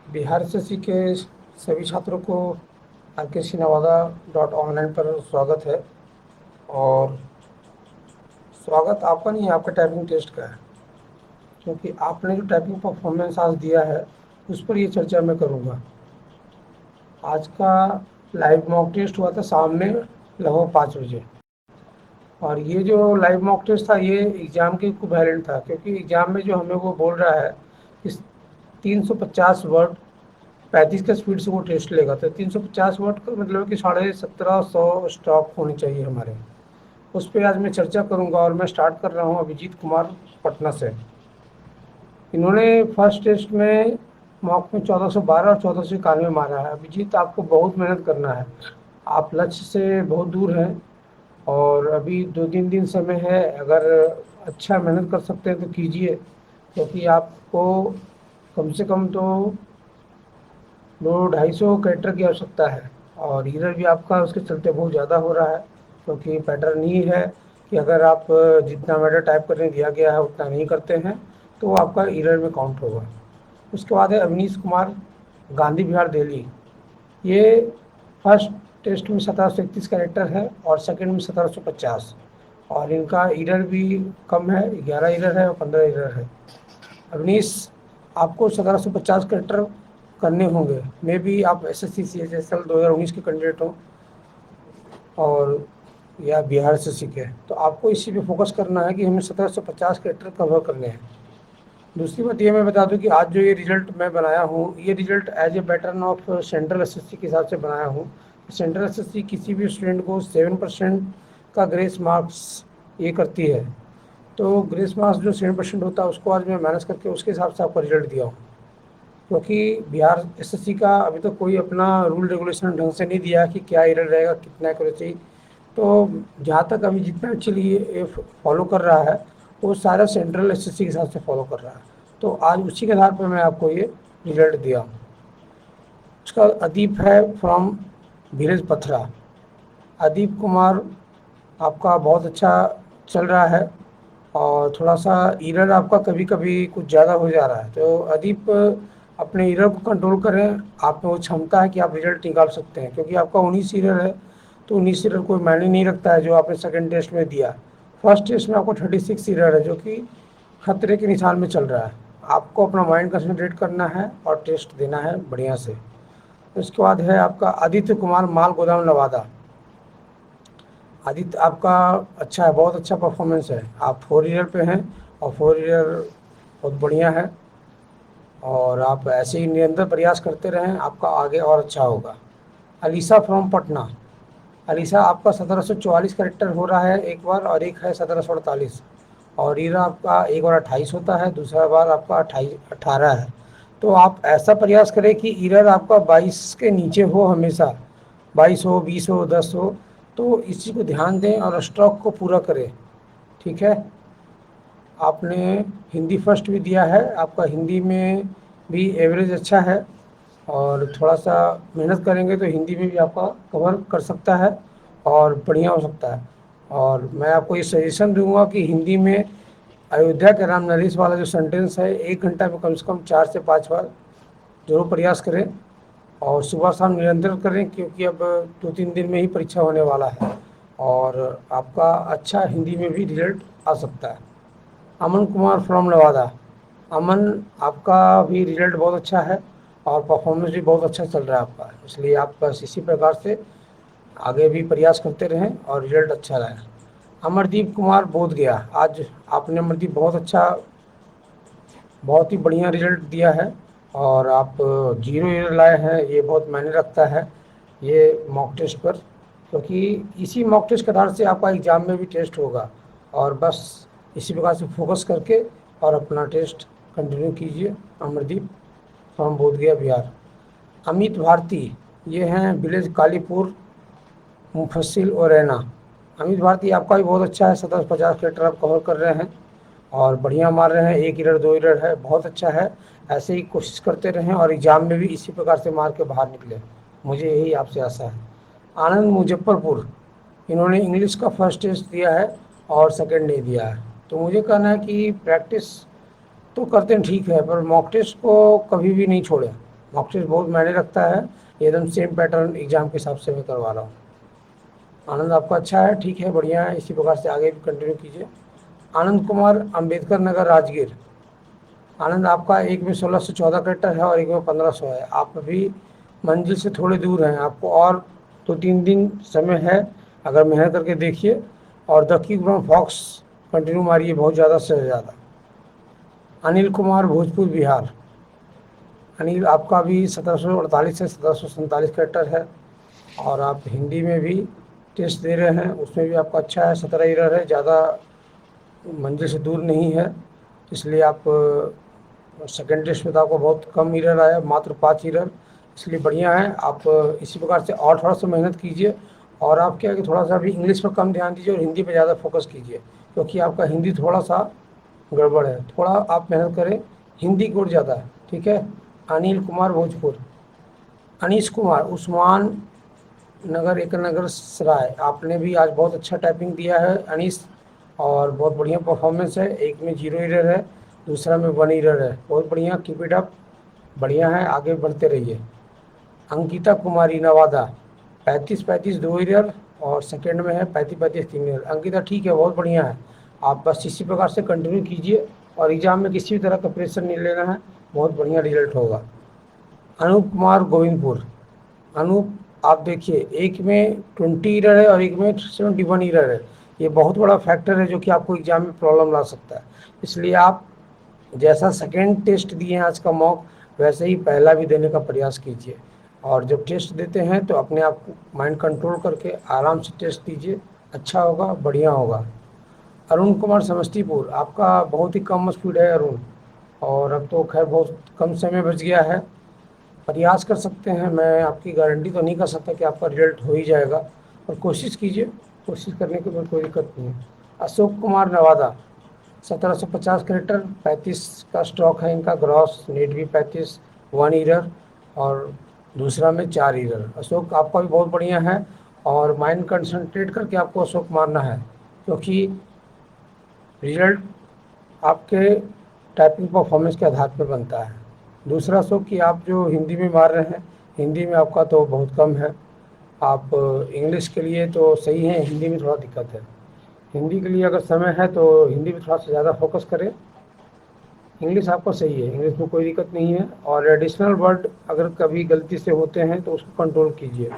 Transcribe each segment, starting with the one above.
Bihar SSC के सभी छात्रों को आरकेसी नवादा डॉट ऑनलाइन पर स्वागत है। और स्वागत आपका नहीं है, आपका टाइपिंग टेस्ट का है, क्योंकि आपने जो टाइपिंग परफॉर्मेंस आज दिया है उस पर ये चर्चा मैं करूँगा। आज का लाइव मॉक टेस्ट हुआ था शाम में लगभग 5 बजे, और ये जो लाइव मॉक टेस्ट था ये एग्ज़ाम के इक्विवेलेंट था, क्योंकि एग्ज़ाम में जो हमें वो बोल रहा है इस 350 वर्ड 35 का स्पीड से वो टेस्ट लेगा। तो 350 वर्ड का मतलब है कि 1750 स्टॉक होनी चाहिए हमारे। उस पर आज मैं चर्चा करूंगा, और मैं स्टार्ट कर रहा हूं अभिजीत कुमार पटना से। इन्होंने फर्स्ट टेस्ट में मॉक में 1412 और 1491 मारा है। अभिजीत, आपको बहुत मेहनत करना है, आप लक्ष्य से बहुत दूर हैं, और अभी 2-3 दिन समय है। अगर अच्छा मेहनत कर सकते हैं तो कीजिए, क्योंकि आपको कम से कम तो 200-250 कैरेक्टर की आवश्यकता है, और इरर भी आपका उसके चलते बहुत ज़्यादा हो रहा है, क्योंकि पैटर्न ही है कि अगर आप जितना मैटर टाइप करने दिया गया है उतना नहीं करते हैं तो वो आपका इरर में काउंट होगा। उसके बाद है अवनीश कुमार, गांधी विहार दिल्ली। ये फर्स्ट टेस्ट में 1731 कैरेक्टर है और सेकंड में 1750, और इनका इरर भी कम है, 11 इरर है और 15 इरर है। अवनीश, आपको 1750 कैरेक्टर करने होंगे। मे बी आप एसएससी CHSL 2019 के कैंडिडेट हो, और या बिहार से सीखे, तो आपको इसी पे फोकस करना है कि हमें 1750 कैरेक्टर कवर करने हैं। दूसरी बात ये मैं बता दूं कि आज जो ये रिजल्ट मैं बनाया हूँ, ये result as a pattern of central SSC के हिसाब से बनाया हूँ। सेंट्रल एसएससी किसी भी स्टूडेंट को 7% का ग्रेस मार्क्स ये करती है, तो ग्रेस मार्क्स जो 7% होता है उसको आज मैं मैनेज करके उसके हिसाब से आपका रिजल्ट दिया हूँ। क्योंकि बिहार एसएससी का अभी तक कोई अपना रूल रेगुलेशन ढंग से नहीं दिया कि क्या एरर रहेगा, कितना एक्यूरेसी। तो जहाँ तक अभी जितना एक्चुअली ये फॉलो कर रहा है वो सारा सेंट्रल एसएससी के हिसाब से फॉलो कर रहा है। तो आज उसी के आधार पर मैं आपको ये रिजल्ट दिया हूँ। उसका अदीप है फ्रॉम विलेज पथरा। अदीप कुमार, आपका बहुत अच्छा चल रहा है, और थोड़ा सा एरर आपका कभी कभी कुछ ज़्यादा हो जा रहा है। तो अदीप, अपने एरर को कंट्रोल करें। आप में वो क्षमता है कि आप रिजल्ट निकाल सकते हैं, क्योंकि आपका 19 एरर है, तो 19 एरर कोई मायने नहीं रखता है जो आपने सेकंड टेस्ट में दिया। फर्स्ट टेस्ट में आपको 36 एरर है, जो कि खतरे के निशान में चल रहा है। आपको अपना माइंड कंसंट्रेट करना है और टेस्ट देना है बढ़िया से। उसके बाद है आपका आदित्य कुमार, माल गोदाम नवादा। आदित्य, आपका अच्छा है, बहुत अच्छा परफॉर्मेंस है। आप 4 ईयर पे हैं, और 4 ईयर बहुत बढ़िया है, और आप ऐसे ही निरंतर प्रयास करते रहें, आपका आगे और अच्छा होगा। Alyssa from Patna. अलीसा, आपका 1744 करेक्टर हो रहा है एक बार, और एक है 1748, और ईरा आपका एक बार 28 होता है, दूसरा बार आपका 18 है। तो आप ऐसा प्रयास करें कि ईरर आपका 22 के नीचे हो हमेशा, 22 हो, 20 हो, 10 हो। तो इसी को ध्यान दें और स्ट्रोक को पूरा करें, ठीक है। आपने हिंदी फर्स्ट भी दिया है, आपका हिंदी में भी एवरेज अच्छा है, और थोड़ा सा मेहनत करेंगे तो हिंदी में भी आपका कवर कर सकता है और बढ़िया हो सकता है। और मैं आपको ये सजेशन दूंगा कि हिंदी में अयोध्या के राम नरेश वाला जो सेंटेंस है 1 घंटा में कम से कम 4 से 5 बार जरूर प्रयास करें, और सुबह शाम निरंतर करें, क्योंकि अब 2-3 दिन में ही परीक्षा होने वाला है, और आपका अच्छा हिंदी में भी रिजल्ट आ सकता है। अमन कुमार फ्रॉम नवादा। अमन, आपका भी रिजल्ट बहुत अच्छा है, और परफॉर्मेंस भी बहुत अच्छा चल रहा है आपका, इसलिए आप बस इसी प्रकार से आगे भी प्रयास करते रहें और रिजल्ट अच्छा रहे। अमरदीप कुमार, बोध गया। आज आपने, अमरदीप, बहुत अच्छा, बहुत ही बढ़िया रिजल्ट दिया है, और आप 0 ईयर लाए हैं, ये बहुत मायने रखता है ये मॉक टेस्ट पर, क्योंकि इसी मॉक टेस्ट के आधार से आपका एग्ज़ाम में भी टेस्ट होगा। और बस इसी प्रकार से फोकस करके और अपना टेस्ट कंटिन्यू कीजिए। अमरदीप फ्रॉम बोधगया बिहार। अमित भारती, ये हैं विलेज कालीपुर, मुफस्सिल और रैना। अमित भारती, आपका भी बहुत अच्छा है, 1750 कैरेक्टर आप कवर कर रहे हैं और बढ़िया मार रहे हैं। 1 ईरर 2 ईरर है, बहुत अच्छा है। ऐसे ही कोशिश करते रहें और एग्ज़ाम में भी इसी प्रकार से मार के बाहर निकले, मुझे यही आपसे आशा है। आनंद मुजफ्फरपुर, इन्होंने इंग्लिश का फर्स्ट टेस्ट दिया है और सेकंड नहीं दिया है। तो मुझे कहना है कि प्रैक्टिस तो करते हैं ठीक है, पर मॉक टेस्ट को कभी भी नहीं छोड़ें। मॉक टेस्ट बहुत मायने रखता है, एकदम सेम पैटर्न एग्जाम के हिसाब से मैं करवा रहा हूँ। आनंद आपका अच्छा है, ठीक है, बढ़िया है, इसी प्रकार से आगे भी कंटिन्यू कीजिए। आनंद कुमार, अम्बेडकर नगर, राजगीर। आनंद आपका एक में 1614 करेक्टर है और एक में 1500 है। आप अभी मंजिल से थोड़े दूर हैं, आपको और 2-3 दिन समय है, अगर मेहनत करके देखिए। और the king from fox continue मारिए, बहुत ज़्यादा से ज़्यादा। अनिल कुमार, भोजपुर, बिहार। अनिल आपका भी 1748 से 1747 करेक्टर है और आप हिंदी में भी टेस्ट दे रहे हैं, उसमें भी आपका अच्छा है, 17 ईरर है, ज़्यादा मंजिल से दूर नहीं है, इसलिए आप सेकेंड टेस्ट में तो आपको बहुत कम ईरर आया, मात्र 5 ईरर, इसलिए बढ़िया है। आप इसी प्रकार से और थोड़ा सा मेहनत कीजिए और आप क्या है कि थोड़ा सा भी इंग्लिश पर कम ध्यान दीजिए और हिंदी पे ज़्यादा फोकस कीजिए, क्योंकि आपका हिंदी थोड़ा सा गड़बड़ है, थोड़ा आप मेहनत करें, हिंदी गुड़ ज़्यादा है, ठीक है। अनिल कुमार, भोजपुर। अनीश कुमार, उस्मान नगर, एक नगर सराय। आपने भी आज बहुत अच्छा टाइपिंग दिया है अनीस, और बहुत बढ़िया परफॉर्मेंस है, एक में 0 ईरर है, दूसरा में 1 ईरर है, बहुत बढ़िया, कीप इट अप, बढ़िया है, आगे बढ़ते रहिए। अंकिता कुमारी, नवादा। 35-35 2 ईरर और सेकंड में है 35-35 3 ईरर। अंकिता ठीक है, बहुत बढ़िया है, आप बस इसी प्रकार से कंटिन्यू कीजिए और एग्ज़ाम में किसी भी तरह का प्रेशर नहीं लेना है, बहुत बढ़िया रिजल्ट होगा। अनूप कुमार, गोविंदपुर। अनूप, आप देखिए, एक में 20 ईरर है और एक में 71 ईरर है, ये बहुत बड़ा फैक्टर है जो कि आपको एग्जाम में प्रॉब्लम ला सकता है, इसलिए आप जैसा सेकेंड टेस्ट दिए हैं आज का मॉक, वैसे ही पहला भी देने का प्रयास कीजिए। और जब टेस्ट देते हैं तो अपने आप को माइंड कंट्रोल करके आराम से टेस्ट दीजिए, अच्छा होगा, बढ़िया होगा। अरुण कुमार, समस्तीपुर। आपका बहुत ही कम स्पीड है अरुण, और अब तो खैर बहुत कम समय बच गया है, प्रयास कर सकते हैं, मैं आपकी गारंटी तो नहीं कर सकता कि आपका रिजल्ट हो ही जाएगा, और कोशिश कीजिए, कोशिश करने के बाद कोई दिक्कत नहीं है। अशोक कुमार, नवादा। 1750 करेक्टर, 35 का स्टॉक है इनका, ग्रॉस नेट भी 35, 1 ईरर और दूसरा में 4 ईरर। अशोक आपका भी बहुत बढ़िया है, और माइंड कंसंट्रेट करके आपको अशोक मारना है, क्योंकि रिजल्ट आपके टाइपिंग परफॉर्मेंस के आधार पर बनता है। दूसरा शो कि आप जो हिंदी में मार रहे हैं, हिंदी में आपका तो बहुत कम है, आप इंग्लिश के लिए तो सही है, हिंदी में थोड़ा दिक्कत है। हिंदी के लिए अगर समय है तो हिंदी में थोड़ा सा ज़्यादा फोकस करें, इंग्लिश आपको सही है, इंग्लिश में कोई दिक्कत नहीं है, और एडिशनल वर्ड अगर कभी गलती से होते हैं तो उसको कंट्रोल कीजिए।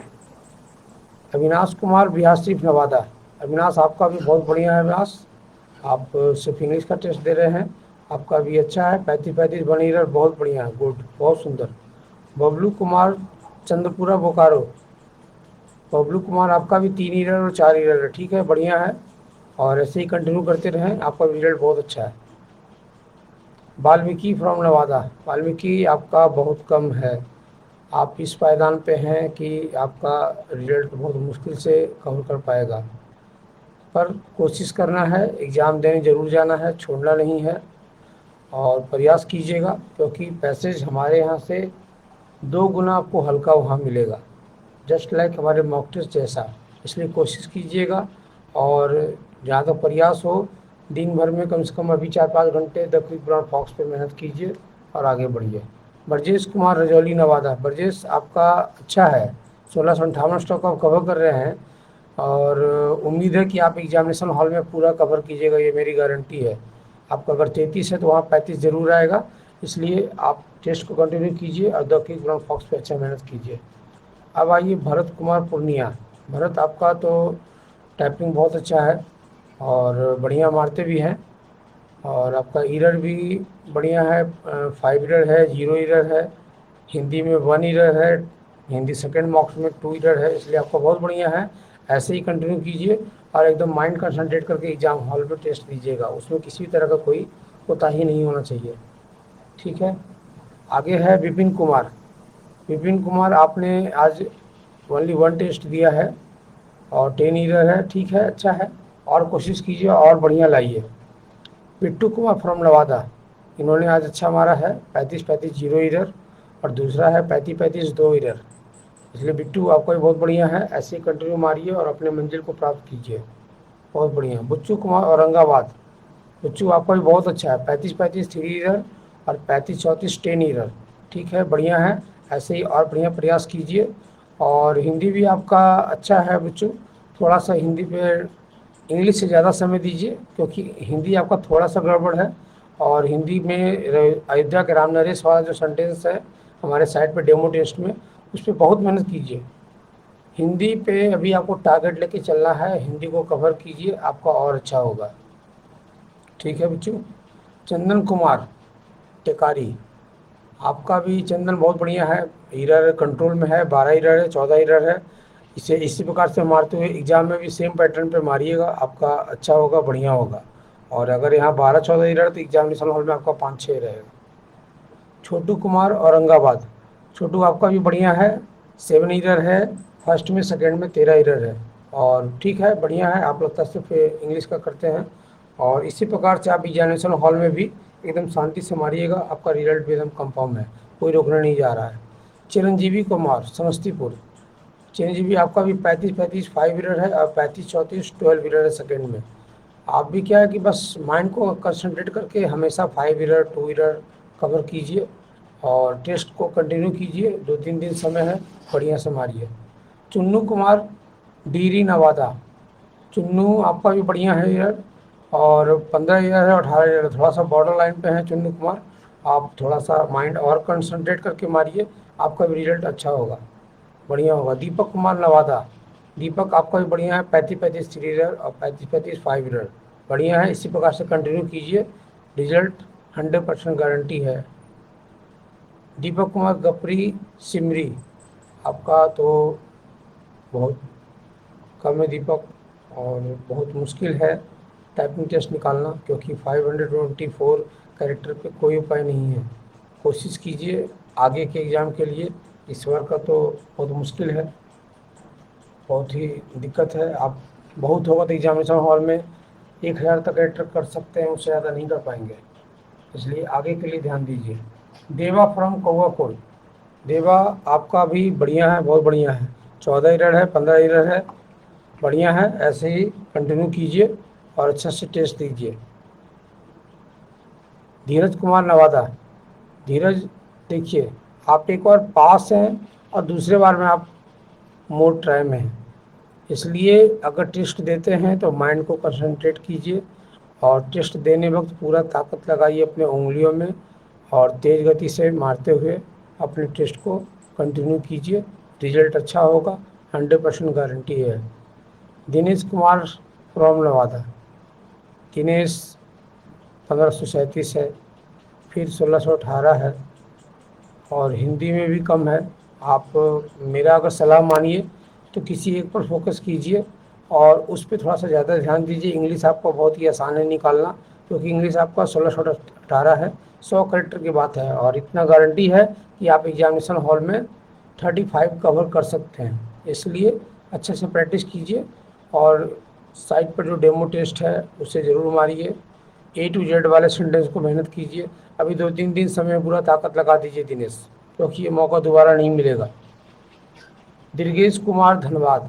अविनाश कुमार, बिहार शरीफ, नवादा। अविनाश आपका भी बहुत बढ़िया है अविनाश, आप सिर्फ इंग्लिश का टेस्ट दे रहे हैं, आपका भी अच्छा है, 35-35 1 ईरर, बहुत बढ़िया है, गुड, बहुत सुंदर। बबलू कुमार, चंद्रपुरा, बोकारो। बबलू कुमार आपका भी 3 ईरर और 4 ईरर है, ठीक है, बढ़िया है, और ऐसे ही कंटिन्यू करते रहें, आपका रिजल्ट बहुत अच्छा है। वाल्मीकि फ्रॉम नवादा। वाल्मीकि आपका बहुत कम है, आप इस पायदान पे हैं कि आपका रिजल्ट बहुत मुश्किल से कवर कर पाएगा, पर कोशिश करना है, एग्ज़ाम देने ज़रूर जाना है, छोड़ना नहीं है, और प्रयास कीजिएगा, क्योंकि पैसेज हमारे यहाँ से 2 गुना आपको हल्का वहाँ मिलेगा, जस्ट लाइक हमारे मॉक टेस्ट जैसा, इसलिए कोशिश कीजिएगा, और जहाँ तक प्रयास हो, दिन भर में कम से कम अभी 4-5 घंटे द क्विक ब्राउन फॉक्स पे मेहनत कीजिए और आगे बढ़िए। ब्रजेश कुमार, रजौली, नवादा। ब्रजेश आपका अच्छा है, 1658 स्टॉक आप कवर कर रहे हैं, और उम्मीद है कि आप एग्जामिनेशन हॉल में पूरा कवर कीजिएगा, ये मेरी गारंटी है। आपका अगर 33 है तो वहाँ 35 ज़रूर आएगा, इसलिए आप टेस्ट को कंटिन्यू कीजिए और द क्विक ब्राउन फॉक्स पे अच्छा मेहनत कीजिए। अब आइए भरत कुमार, पूर्णिया। भरत आपका तो टाइपिंग बहुत अच्छा है और बढ़िया मारते भी हैं, और आपका ईरर भी बढ़िया है, 5 ईरर है, 0 ईरर है, हिंदी में 1 ईरर है, हिंदी सेकेंड मॉक्स में 2 ईरर है, इसलिए आपका बहुत बढ़िया है, ऐसे ही कंटिन्यू कीजिए और एकदम माइंड कंसंट्रेट करके एग्ज़ाम हॉल में टेस्ट दीजिएगा, उसमें किसी भी तरह का कोई कोताही नहीं होना चाहिए, ठीक है। आगे है विपिन कुमार। विपिन कुमार आपने आज ओनली 1 टेस्ट दिया है और 10 ईरर है, ठीक है, अच्छा है, और कोशिश कीजिए और बढ़िया लाइए। पिट्टू कुमार फ्रॉम नवादा, इन्होंने आज अच्छा मारा है, 35-35 0 ईरर, और दूसरा है 35-35 2 ईरर, इसलिए बिट्टू आपका भी बहुत बढ़िया है, ऐसे ही कंटिन्यू मारिए और अपने मंजिल को प्राप्त कीजिए, बहुत बढ़िया। बुच्चू कुमार, औरंगाबाद। बुच्चू आपका भी बहुत अच्छा है, 35-35 3 ईरर और 35-34 10 ईरर, ठीक है, बढ़िया है, ऐसे ही और बढ़िया प्रयास कीजिए। और हिंदी भी आपका अच्छा है बच्चों, थोड़ा सा हिंदी पे इंग्लिश से ज़्यादा समय दीजिए, क्योंकि हिंदी आपका थोड़ा सा गड़बड़ है। और हिंदी में अयोध्या के राम नरेश वाला जो सेंटेंस है हमारे साइट पे डेमो टेस्ट में, उस पर बहुत मेहनत कीजिए। हिंदी पे अभी आपको टारगेट लेके चलना है, हिंदी को कवर कीजिए, आपका और अच्छा होगा। ठीक है बच्चों। चंदन कुमार टेकारी, आपका भी चंदन बहुत बढ़िया है, ईरर कंट्रोल में है, 12 ईरर है, 14 ईरर है। इसे इसी प्रकार से मारते हुए एग्जाम में भी सेम पैटर्न पे मारिएगा, आपका अच्छा होगा, बढ़िया होगा। और अगर यहाँ 12-14 ईरर तो एग्जामिनेशन हॉल में आपका 5-6 रहेगा। छोटू कुमार औरंगाबाद, छोटू आपका भी बढ़िया है, 7 ईरर है, फर्स्ट में सेकेंड में 13 ईरर है। और ठीक है, बढ़िया है, आप लगता है सिर्फ इंग्लिश का करते हैं। और इसी प्रकार से आप एग्जामिनेशन हॉल में भी एकदम शांति से मारिएगा, आपका रिजल्ट भी एकदम कंफर्म है, कोई रोकने नहीं जा रहा है। चिरंजीवी कुमार समस्तीपुर, चिरंजीवी आपका भी 35-35 5 ईरर है, और 35-34 12 ईरर है सेकेंड में। आप भी क्या है कि बस माइंड को कंसंट्रेट करके हमेशा 5 ईरर 2 ईरर कवर कीजिए, और टेस्ट को कंटिन्यू कीजिए, 2-3 दिन समय है, बढ़िया से मारिए। चुन्नू कुमार डीरी नवादा, चुन्नू आपका भी बढ़िया है ईयर, और 15 ईयर है, 18 ईयर है, थोड़ा सा बॉर्डर लाइन पे है चुन्नू कुमार। आप थोड़ा सा माइंड और कंसंट्रेट करके मारिए, आपका भी रिजल्ट अच्छा होगा, बढ़िया होगा। दीपक कुमार नवादा, दीपक आपका भी बढ़िया है, 35-35 3 ईयर और 35-35 5 ईयर, बढ़िया है, इसी प्रकार से कंटिन्यू कीजिए, रिजल्ट 100% गारंटी है। दीपक कुमार गपरी सिमरी, आपका तो बहुत कम है दीपक, और बहुत मुश्किल है टाइपिंग टेस्ट निकालना, क्योंकि 524 कैरेक्टर पे कोई उपाय नहीं है। कोशिश कीजिए आगे के एग्ज़ाम के लिए, इस बार का तो बहुत मुश्किल है, बहुत ही दिक्कत है। आप बहुत होगा तो एग्जामिनेशन हॉल में 1000 तक कैरेक्टर कर सकते हैं, उससे ज़्यादा नहीं कर पाएंगे, इसलिए आगे के लिए ध्यान दीजिए। देवा फ्रॉम कौआकोल, देवा आपका भी बढ़िया है, बहुत बढ़िया है, 14 ईरर है, 15 ईरर है, बढ़िया है, ऐसे ही कंटिन्यू कीजिए और अच्छा से टेस्ट दीजिए। धीरज कुमार नवादा, धीरज देखिए, आप एक बार पास हैं और दूसरे बार में आप मोड ट्राई में हैं, इसलिए अगर टेस्ट देते हैं तो माइंड को कंसंट्रेट कीजिए, और टेस्ट देने वक्त पूरा ताकत लगाइए अपने उंगलियों में, और तेज़ गति से मारते हुए अपने टेस्ट को कंटिन्यू कीजिए, रिजल्ट अच्छा होगा, 100% गारंटी है। दिनेश कुमार फ्रॉम नवादा, दिनेश 1537 है, फिर 1618 है, और हिंदी में भी कम है। आप मेरा अगर सलाह मानिए तो किसी एक पर फोकस कीजिए, और उस पर थोड़ा सा ज़्यादा ध्यान दीजिए। इंग्लिश आपका बहुत ही आसान है निकालना, क्योंकि इंग्लिश आपका 1618 है, 100 करेक्टर की बात है, और इतना गारंटी है कि आप एग्जामिनेशन हॉल में 35 कवर कर सकते हैं, इसलिए अच्छे से प्रैक्टिस कीजिए। और साइट पर जो डेमो टेस्ट है उसे ज़रूर मारिए, A to Z वाले सेंटेंस को मेहनत कीजिए। अभी 2-3 दिन समय पूरा ताकत लगा दीजिए दिनेश, क्योंकि ये मौका दोबारा नहीं मिलेगा। दुर्गेश कुमार धनबाद,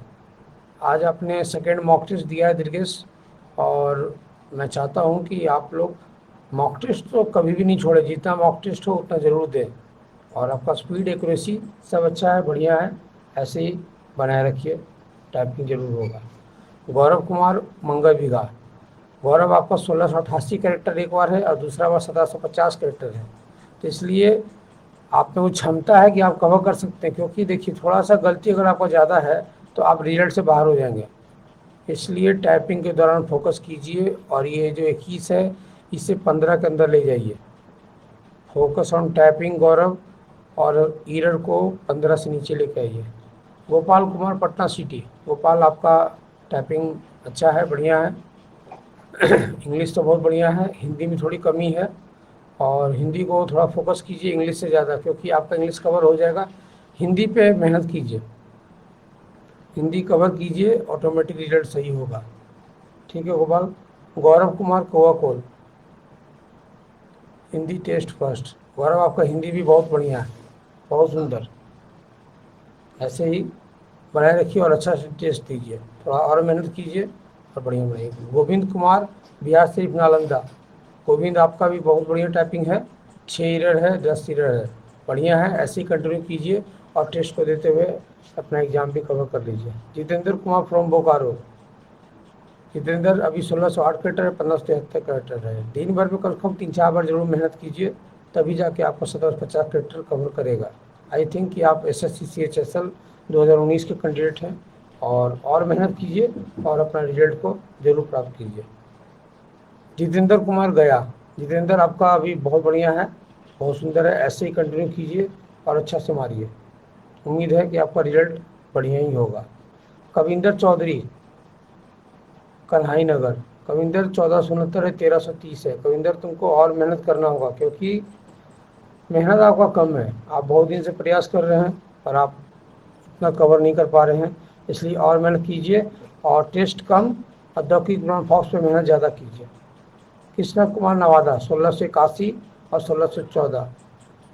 आज आपने सेकेंड मॉक टेस्ट दिया है दुर्गेश, और मैं चाहता हूँ कि आप लोग मॉक टेस्ट तो कभी भी नहीं छोड़े, जितना मॉक टेस्ट हो उतना ज़रूर दें, और आपका स्पीड एक्यूरेसी सब अच्छा है, बढ़िया है, ऐसे ही बनाए रखिए, टाइपिंग जरूर होगा। गौरव कुमार मंगल विघा, गौरव आपका 1688 कैरेक्टर एक बार है, और दूसरा बार 1750 कैरेक्टर है, तो इसलिए आप में वो क्षमता है कि आप कवर कर सकते हैं, क्योंकि देखिए थोड़ा सा गलती अगर आपका ज़्यादा है तो आप रिजल्ट से बाहर हो जाएंगे, इसलिए टाइपिंग के दौरान फोकस कीजिए, और ये जो 21 है इसे 15 के अंदर ले जाइए। फोकस ऑन टाइपिंग गौरव, और ईरर को 15 से नीचे लेके आइए। गोपाल कुमार पटना सिटी, गोपाल आपका टाइपिंग अच्छा है, बढ़िया है, इंग्लिश तो बहुत बढ़िया है, हिंदी में थोड़ी कमी है, और हिंदी को थोड़ा फोकस कीजिए इंग्लिश से ज़्यादा, क्योंकि आपका इंग्लिश कवर हो जाएगा, हिंदी पे मेहनत कीजिए, हिंदी कवर कीजिए, ऑटोमेटिक रिजल्ट सही होगा। ठीक है गोपाल। गौरव कुमार कोआकोल, हिंदी टेस्ट फर्स्ट, गौरव आपका हिंदी भी बहुत बढ़िया है, बहुत सुंदर, ऐसे ही बनाए रखिए और अच्छा से टेस्ट दीजिए, थोड़ा और मेहनत कीजिए और बढ़िया बढ़िया। गोविंद कुमार बिहार शरीफ नालंदा, गोविंद आपका भी बहुत बढ़िया टाइपिंग है, 6 ईरर है, 10 ईरर है, बढ़िया है, ऐसे ही कंटिन्यू कीजिए और टेस्ट को देते हुए अपना एग्ज़ाम भी कवर कर लीजिए। जितेंद्र कुमार फ्रॉम बोकारो। जितेंद्र अभी 1608 कैरेक्टर है, 1573 कैरेक्टर है। दिन भर में कम से कम 3-4 बार जरूर मेहनत कीजिए, तभी जाके आपको 1750 कैरेक्टर कवर करेगा। आई थिंक कि आप SSC CHSL 2019 के कैंडिडेट हैं, और मेहनत कीजिए और अपना रिजल्ट को जरूर प्राप्त कीजिए। जितेंद्र कुमार गया। जितेंद्र आपका अभी बहुत बढ़िया है, बहुत सुंदर है, ऐसे ही कंटिन्यू कीजिए और अच्छा से मारिए। उम्मीद है कि आपका रिजल्ट बढ़िया ही होगा। कविंदर चौधरी, कन्हाई नगर। कविंदर 1469 है, 1330 है। कविंदर तुमको और मेहनत करना होगा, क्योंकि मेहनत आपका कम है, आप बहुत दिन से प्रयास कर रहे हैं पर आप इतना कवर नहीं कर पा रहे हैं, इसलिए और मेहनत कीजिए और टेस्ट कम और दौकी ग्राउंड फॉक्स पे मेहनत ज़्यादा कीजिए। कृष्णा कुमार नवादा 1681 और 1614।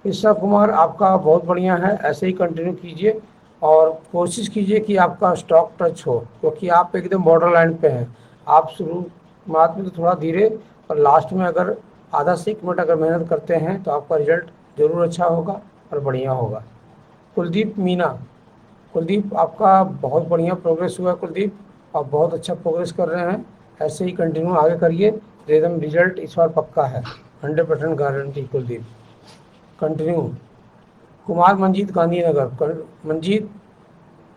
कृष्णा कुमार आपका बहुत बढ़िया है, ऐसे ही कंटिन्यू कीजिए और कोशिश कीजिए कि आपका स्टॉक टच हो, क्योंकि आप एकदम बॉर्डर लाइन पे हैं। आप शुरुआत में तो थोड़ा धीरे और लास्ट में अगर आधा से 1 मिनट अगर मेहनत करते हैं तो आपका रिजल्ट ज़रूर अच्छा होगा और बढ़िया होगा। कुलदीप मीना। कुलदीप आपका बहुत बढ़िया प्रोग्रेस हुआ है कुलदीप, आप बहुत अच्छा प्रोग्रेस कर रहे हैं, ऐसे ही कंटिन्यू आगे करिए, एकदम रिजल्ट इस बार पक्का है, 100% गारंटी कुलदीप। कंटिन्यू। कुमार मंजीत गांधीनगर। मंजीत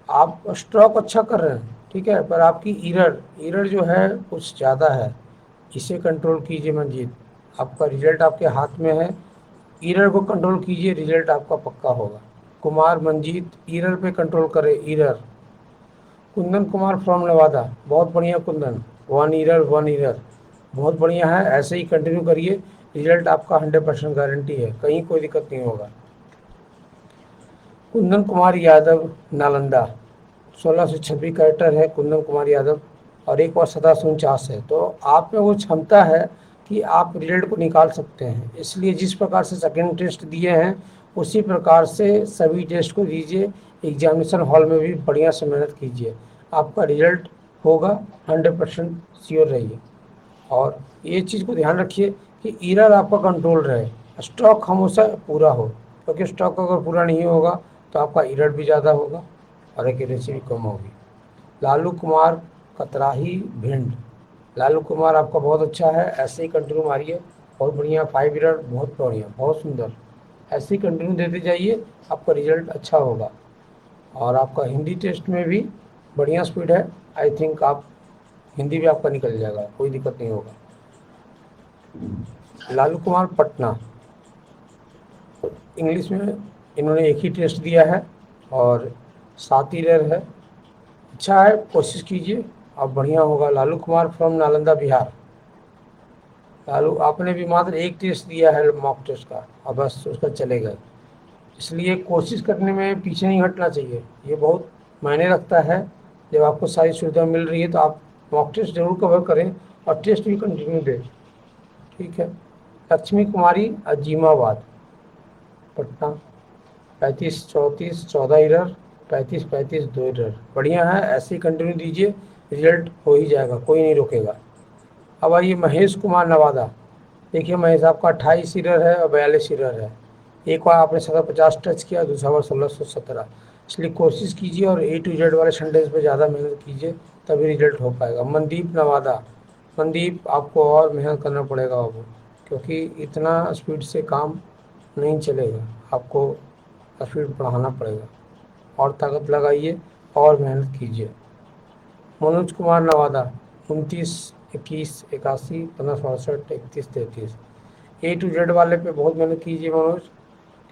आप स्ट्रोक अच्छा कर रहे हैं, ठीक है, पर आपकी ईरर जो है कुछ ज़्यादा है, इसे कंट्रोल कीजिए मंजीत। आपका रिजल्ट आपके हाथ में है, ईरर को कंट्रोल कीजिए, रिजल्ट आपका पक्का होगा। कुमार मंजीत ईरर पे कंट्रोल करें, ईरर। कुंदन कुमार फ्रॉम नवादा, बहुत बढ़िया कुंदन, 1 ईरर बहुत बढ़िया है, ऐसे ही कंटिन्यू करिए, रिजल्ट आपका 100% गारंटी है, कहीं कोई दिक्कत नहीं होगा। कुंदन कुमार यादव नालंदा, 1626 कैरेक्टर है कुंदन कुमार यादव, और एक बार 1749 है। तो आप में वो क्षमता है कि आप रिजल्ट को निकाल सकते हैं, इसलिए जिस प्रकार से सेकेंड टेस्ट दिए हैं उसी प्रकार से सभी टेस्ट को दीजिए, एग्जामिनेशन हॉल में भी बढ़िया से मेहनत कीजिए, आपका रिजल्ट होगा, 100% श्योर रहिए। और ये चीज़ को ध्यान रखिए कि ईरर आपका कंट्रोल रहे, स्टॉक हमेशा पूरा हो, क्योंकि स्टॉक अगर पूरा नहीं होगा तो आपका ईरर भी ज़्यादा होगा और एक्यूरेसी भी कम होगी। लालू कुमार कतराही भिंड। लालू कुमार आपका बहुत अच्छा है, ऐसे ही कंटिन्यू मारिए, बहुत बढ़िया, 5 ईरर बहुत बढ़िया, बहुत सुंदर, ऐसे ही कंटिन्यू देते जाइए, आपका रिजल्ट अच्छा होगा। और आपका हिंदी टेस्ट में भी बढ़िया स्पीड है, आई थिंक आप हिंदी भी आपका निकल जाएगा, कोई दिक्कत नहीं होगा। लालू कुमार पटना, इंग्लिश में इन्होंने एक ही टेस्ट दिया है और 7 ईरर है, अच्छा है, कोशिश कीजिए, अब बढ़िया होगा। लालू कुमार फ्रॉम नालंदा बिहार। लालू आपने भी मात्र एक टेस्ट दिया है मॉक टेस्ट का, और बस उसका चलेगा, इसलिए कोशिश करने में पीछे नहीं हटना चाहिए, ये बहुत मायने रखता है। जब आपको सारी सुविधा मिल रही है तो आप मॉक टेस्ट जरूर कवर करें और टेस्ट भी कंटिन्यू दें, ठीक है। लक्ष्मी कुमारी अजीमाबाद पटना, 3534 14 ईरर, 3535 2 ईरर, बढ़िया है, ऐसे ही कंटिन्यू दीजिए, रिजल्ट हो ही जाएगा, कोई नहीं रोकेगा। अब आइए महेश कुमार नवादा। देखिए महेश आपका 28 ईरर है और 42 ईरर है, एक बार आपने 750 टच किया, दूसरा बार 1617, इसलिए कोशिश कीजिए और A to Z वाले सेंटेंस पे ज़्यादा मेहनत कीजिए, तभी रिजल्ट हो पाएगा। मनदीप नवादा। मनदीप आपको और मेहनत करना पड़ेगा अब, क्योंकि इतना स्पीड से काम नहीं चलेगा, आपको स्पीड बढ़ाना पड़ेगा, और ताकत लगाइए और मेहनत कीजिए। Manoj Kumar Nawada, 29 21 81 15 62 31 33। A to Z वाले पे बहुत मेहनत कीजिए मनोज,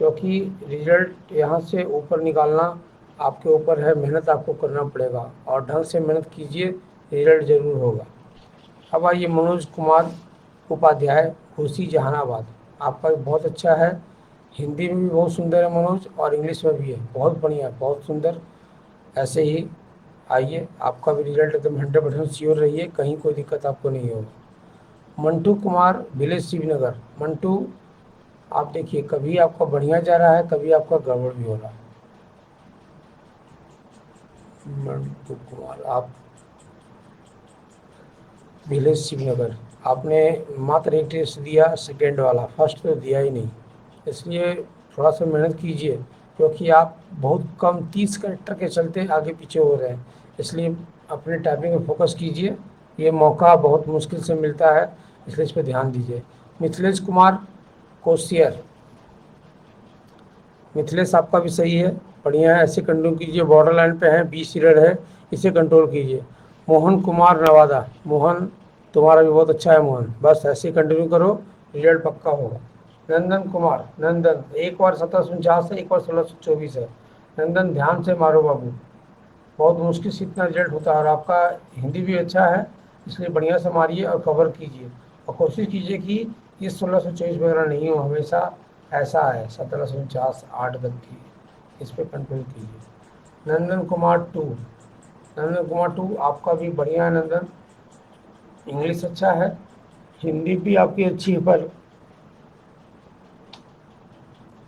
क्योंकि रिजल्ट यहाँ से ऊपर निकालना आपके ऊपर है, मेहनत आपको करना पड़ेगा और ढंग से मेहनत कीजिए, रिजल्ट ज़रूर होगा। अब आइए मनोज कुमार उपाध्याय, खुशी जहानाबाद। आपका भी बहुत अच्छा है, हिंदी में भी बहुत सुंदर है मनोज, और इंग्लिश में भी है, बहुत बढ़िया, बहुत सुंदर, ऐसे ही आइए, आपका भी रिजल्ट एकदम 100% श्योर रहिए, कहीं कोई दिक्कत आपको नहीं होगा। मंटू कुमार विलेज शिवनगर। मंटू आप देखिए, कभी आपका बढ़िया जा रहा है, कभी आपका गड़बड़ भी हो रहा है। मंटू कुमार आप विलेज शिवनगर, आपने मात्र एक टेस्ट दिया, सेकेंड वाला, फर्स्ट तो दिया ही नहीं, इसलिए थोड़ा सा मेहनत कीजिए, क्योंकि आप बहुत कम 30 कैरेक्टर के चलते आगे पीछे हो रहे हैं, इसलिए अपने टाइपिंग में फोकस कीजिए। ये मौका बहुत मुश्किल से मिलता है, इसलिए इस पर ध्यान दीजिए। मिथिलेश कुमार कोशियर, मिथिलेश आपका भी सही है, बढ़िया है, ऐसे कंटिन्यू कीजिए। बॉर्डर लाइन पे है, 20 ईयर है, इसे कंट्रोल कीजिए। मोहन कुमार नवादा, मोहन तुम्हारा भी बहुत अच्छा है मोहन, बस ऐसे ही कंटिन्यू करो, रिजल्ट पक्का होगा। नंदन कुमार, नंदन एक बार 1749 है, एक बार 1624 है। नंदन ध्यान से मारो बाबू, बहुत मुश्किल से इतना रिजल्ट होता है, और आपका हिंदी भी अच्छा है, इसलिए बढ़िया से मारिए और कवर कीजिए। और कोशिश कीजिए कि ये 1624 वगैरह नहीं हो, हमेशा ऐसा है 1749 8 गति, इस पर कंट्रोल कीजिए। नंदन कुमार टू, नंदन कुमार टू आपका भी बढ़िया है नंदन, इंग्लिश अच्छा है, हिंदी भी आपकी अच्छी है, पर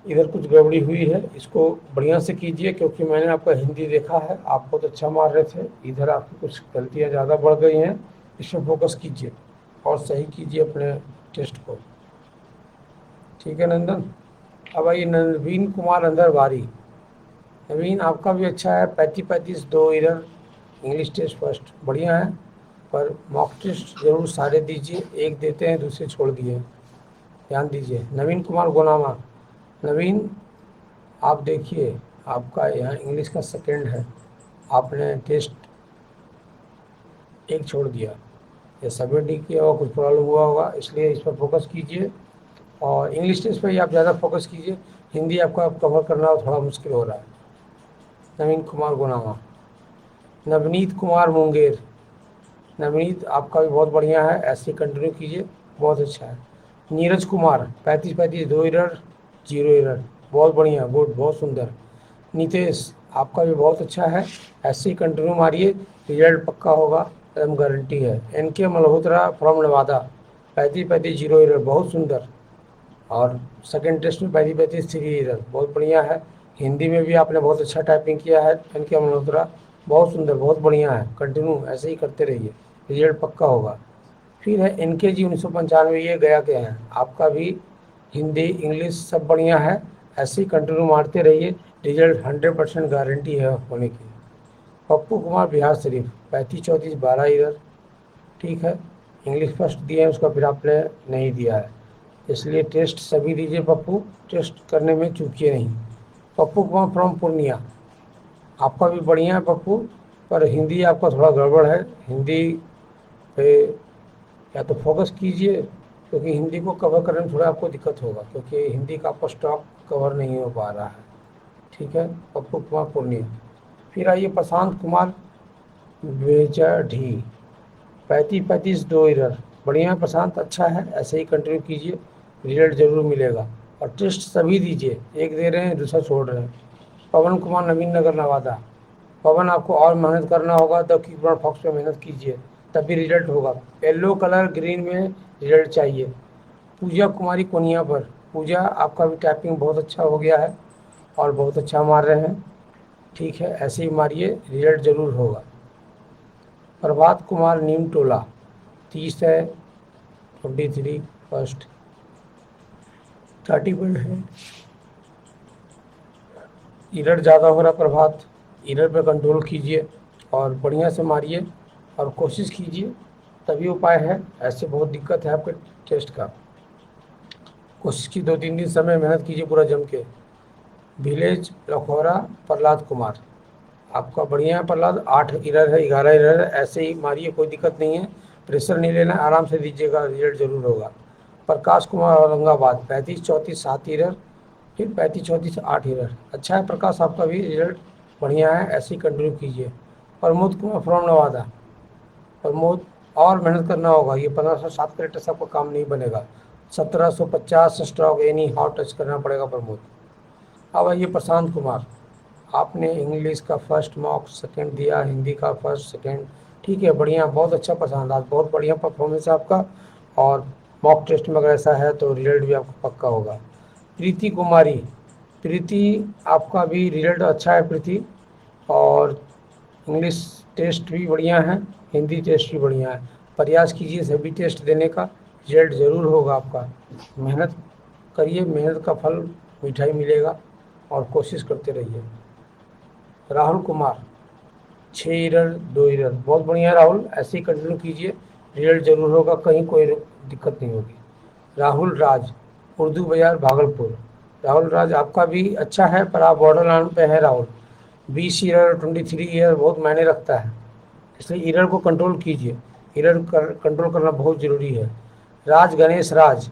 इधर कुछ गड़बड़ी हुई है, इसको बढ़िया से कीजिए, क्योंकि मैंने आपका हिंदी देखा है, आप बहुत अच्छा मार रहे थे, इधर आपकी कुछ गलतियां ज़्यादा बढ़ गई हैं, इसमें फोकस कीजिए और सही कीजिए अपने टेस्ट को। ठीक है नंदन। अब आइए नवीन कुमार अंदरबारी, नवीन आपका भी अच्छा है, 35-35 2 इधर, इंग्लिश टेस्ट फर्स्ट बढ़िया है, पर मॉक टेस्ट जरूर सारे दीजिए, एक देते हैं दूसरे छोड़ दिए, ध्यान दीजिए। नवीन कुमार गोनामा, नवीन आप देखिए, आपका यहाँ इंग्लिश का सेकंड है, आपने टेस्ट एक छोड़ दिया, ये सबमिट नहीं किया होगा, कुछ प्रॉब्लम हुआ होगा, इसलिए इस पर फोकस कीजिए और इंग्लिश टेस्ट पर ही आप ज़्यादा फोकस कीजिए, हिंदी आपका कवर करना थोड़ा मुश्किल हो रहा है। नवीन कुमार गोनामा। नवनीत कुमार मुंगेर, नवनीत आपका भी बहुत बढ़िया है, ऐसे कंटिन्यू कीजिए, बहुत अच्छा है। नीरज कुमार 35-35 2 इरर 0 इरर, बहुत बढ़िया, गुड, बहुत सुंदर। नितेश आपका भी बहुत अच्छा है, ऐसे ही कंटिन्यू मारिए, रिजल्ट पक्का होगा, एकदम गारंटी है। NK Malhotra from Nawada 35-35 0 error, बहुत सुंदर। और सेकंड टेस्ट में 35-35 3 इरर, बहुत बढ़िया है। हिंदी में भी आपने बहुत अच्छा टाइपिंग किया है एनके मल्होत्रा, बहुत सुंदर, बहुत बढ़िया है, कंटिन्यू ऐसे ही करते रहिए, रिजल्ट पक्का होगा। फिर है एनके जी 1995, ये गया के हैं, आपका भी हिंदी इंग्लिश सब बढ़िया है, ऐसे ही कंटिन्यू मारते रहिए, रिजल्ट 100% गारंटी है होने की। पप्पू कुमार बिहार शरीफ 35-34 12 इधर, ठीक है, इंग्लिश फर्स्ट दिया है, उसका फिर आपने नहीं दिया है, इसलिए टेस्ट सभी दीजिए पप्पू, टेस्ट करने में चूकिए नहीं। पप्पू कुमार फ्रॉम पूर्णिया, आपका भी बढ़िया है पप्पू, पर हिंदी आपका थोड़ा गड़बड़ है, हिंदी पे या तो फोकस कीजिए, क्योंकि हिंदी को कवर करने में थोड़ा आपको दिक्कत होगा, क्योंकि हिंदी का आपका स्टॉक कवर नहीं हो पा रहा है। ठीक है, पप्पू कुमार पूर्णिया। फिर आइए प्रशांत कुमार बेजाढी 35-35 2 इरर, बढ़िया है प्रशांत, अच्छा है, ऐसे ही कंटिन्यू कीजिए, रिजल्ट जरूर मिलेगा। और टेस्ट सभी दीजिए, एक दे रहे हैं दूसरा छोड़ रहे हैं। पवन कुमार नवीन नगर नवादा, पवन आपको और मेहनत करना होगा, द कीपर फॉक्स पे मेहनत कीजिए, तभी रिजल्ट होगा, येलो कलर ग्रीन में रिजल्ट चाहिए। पूजा कुमारी कोनिया पर, पूजा आपका भी टाइपिंग बहुत अच्छा हो गया है और बहुत अच्छा मार रहे हैं, ठीक है, ऐसे ही मारिए, रिजल्ट जरूर होगा। प्रभात कुमार नीम टोला 30 है, 23 फर्स्ट 30 पर है, इरर ज़्यादा हो रहा प्रभात, इरर पे कंट्रोल कीजिए और बढ़िया से मारिए और कोशिश कीजिए, तभी उपाय है, ऐसे बहुत दिक्कत है आपके टेस्ट का। कोशिश की 2-3 दिन समय मेहनत कीजिए पूरा जम के। विलेज लखौरा प्रहलाद कुमार, आपका बढ़िया है प्रहलाद, 8 इरर है, 11 इरर है, ऐसे ही मारिए, कोई दिक्कत नहीं है, प्रेशर नहीं लेना, आराम से दीजिएगा, रिजल्ट जरूर होगा। प्रकाश कुमार औरंगाबाद 35-34 7 इरर, फिर 35-34 8 इरर, अच्छा है प्रकाश, आपका भी रिजल्ट बढ़िया है, ऐसे ही कंटिन्यू कीजिए। प्रमोद कुमार फ्रॉम नवादा, प्रमोद और मेहनत करना होगा, ये 1507 करेक्टर से आपका काम नहीं बनेगा, 1750 स्ट्रोक एनी हाउ टच करना पड़ेगा प्रमोद। अब आइए प्रशांत कुमार, आपने इंग्लिश का फर्स्ट मॉक सेकंड दिया, हिंदी का फर्स्ट सेकंड, ठीक है, बढ़िया, बहुत अच्छा प्रशांत, आज बहुत बढ़िया परफॉर्मेंस है आपका, और मॉक टेस्ट में अगर ऐसा है तो रिजल्ट भी आपका पक्का होगा। प्रीति कुमारी, प्रीति आपका भी रिजल्ट अच्छा है प्रीति, और इंग्लिश टेस्ट भी बढ़िया है, हिंदी टेस्ट भी बढ़िया है, प्रयास कीजिए सभी टेस्ट देने का, रिजल्ट ज़रूर होगा आपका, मेहनत करिए, मेहनत का फल मिठाई मिलेगा और कोशिश करते रहिए। राहुल कुमार, 6 ईरर 2 ईरर, बहुत बढ़िया राहुल, ऐसे ही कंटिन्यू कीजिए, रिजल्ट जरूर होगा, कहीं कोई दिक्कत नहीं होगी। राहुल राज, उर्दू बाजार भागलपुर। राहुल राज आपका भी अच्छा है, पर आप बॉर्डर लाइन पे हैं राहुल। 20 ईरर 23 ईरर बहुत मायने रखता है, इसलिए ईरर को कंट्रोल कीजिए, कंट्रोल करना बहुत ज़रूरी है। राज गणेश राज,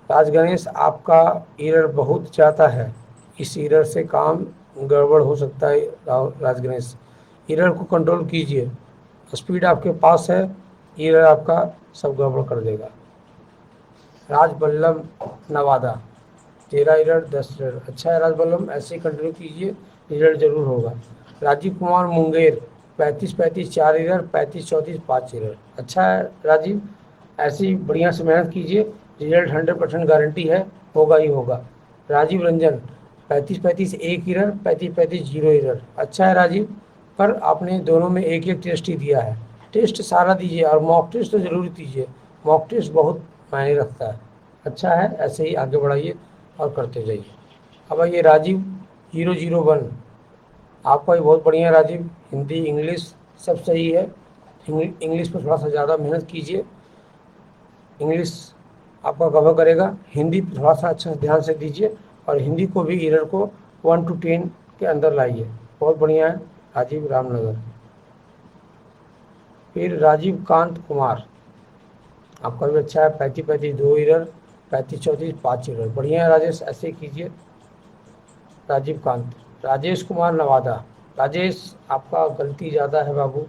राज गणेश आपका ईरर बहुत ज़्यादा है, इस ईरर से काम गड़बड़ हो सकता है। राज गणेश, ईरर को कंट्रोल कीजिए, स्पीड आपके पास है, ईरर आपका सब गड़बड़ कर देगा। राज बल्लभ नवादा, 13 ईरर 10 ईरर, अच्छा है राज बल्लभ, ऐसे ही कंटिन्यू कीजिए, रिजल्ट जरूर होगा। राजीव कुमार मुंगेर, 35-35 4 ईरर, 35-34 5 ईरर, अच्छा है राजीव, ऐसे ही बढ़िया से मेहनत कीजिए, रिजल्ट 100% गारंटी है, होगा ही होगा। राजीव रंजन, 35-35 1 ईरर, 35-35 0 ईरर, अच्छा है राजीव, पर आपने दोनों में एक एक टेस्ट ही दिया है, टेस्ट सारा दीजिए और मॉक टेस्ट तो ज़रूर दीजिए, मॉक टेस्ट बहुत मायने रखता है। अच्छा है, ऐसे ही आगे बढ़ाइए और करते जाइए। अब आइए राजीव 001, आपका भी बहुत बढ़िया राजीव, हिंदी इंग्लिश सब सही है, इंग्लिश पर थोड़ा सा ज़्यादा मेहनत कीजिए, इंग्लिश आपका कवर करेगा, हिंदी पर थोड़ा सा अच्छा ध्यान से दीजिए और हिंदी को भी ईरर को 1 to 10 के अंदर लाइए, बहुत बढ़िया है राजीव रामनगर। फिर राजीव कांत कुमार, आपका भी अच्छा है, 35-35 2 ईरर, 35-34 5 ईरर, बढ़िया है राजेश, ऐसे ही कीजिए। राजीव कांत, राजेश कुमार नवादा, राजेश आपका गलती ज़्यादा है बाबू,